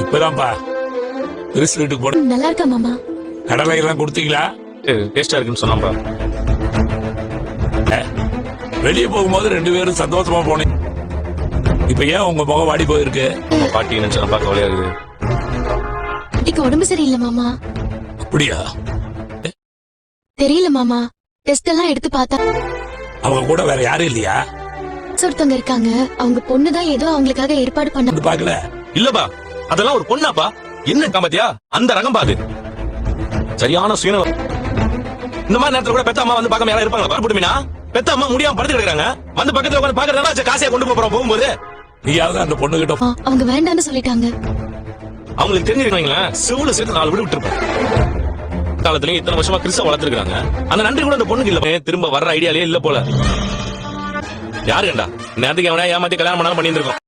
இப்பதான்ப்பா Chris வீட்டுக்கு போன. நல்லா இருக்கா மாமா? கடலை எல்லாம் கொடுத்தீங்களா? டேஸ்டா இருக்குன்னு சொன்னாப்பா. வெளியே போகும்போது 2 பேரும் சந்தோஷமா போனீங்க. இப்ப ஏன் உங்க முகம் வாடி போயிருக்கு? பாட்டி நினைச்சா பார்க்க கவலையா இருக்குது. பாட்டிக்கு உடம்பு சரியில்லை மாமா. அப்படியா? தெரியல மாமா, டெஸ்ட் எல்லாம் எடுத்து பார்த்தா அவங்க கூட வேற யாரும் இல்லையா? ஒருத்தவங்க இருக்காங்க, அவங்க பொண்ணுதான் ஏதோ அவங்களுக்காக ஏற்பாடு பண்ண. பாக்கல இல்லப்பா, அதெல்லாம் ஒரு பொண்ணாப்பா. என்ன காமத்தியா அந்த ரகம் பாது சரியான சுயநலம். இந்த மாதிரி நேரத்துல கூட பெத்த அம்மா வந்து பார்க்காம யாரும் இருப்பாங்களா? பாருப்பட்டுமீனா பெத்த அம்மா முடியாம படுத்து கிடக்குறாங்க, வந்து பக்கத்துல உட்காந்து பாக்குறதா காசையா கொண்டு போறோம். போகும்போது நீயாவது அந்த பொண்ணு கிட்ட. அவங்க வேண்டான்னு சொல்லிட்டாங்க. அவங்களுக்கு தெரிஞ்சுக்கிறீங்களா, சிவுல சேர்த்து 4 வீடு விட்டுருப்பேன். காலத்துலயும் இத்தனை வருஷமா கிறிஸ்தவ வளர்த்துருக்காங்க, அந்த நன்றி கூட அந்த பொண்ணுக்கு இல்ல. திரும்ப வர்ற ஐடியாலே இல்ல போல. யாரு கண்டா நேரத்துக்கு அவனா ஏமாத்தி கல்யாணம் பண்ணாலும் பண்ணியிருந்திருக்கோம்.